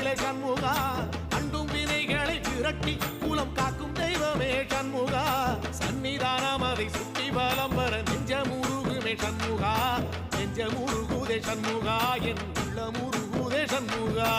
வேலை சண்முகா அண்டும் வினைகளை விரட்டி குலம் காக்கும் தெய்வமே சண்முகா சன்னிதானம் அதை சுற்றி பலம் வர நெஞ்சமுருகுமே சண்முகா நெஞ்சமுருகுதே சண்முகா என் உள்ள முருகுதே சண்முகா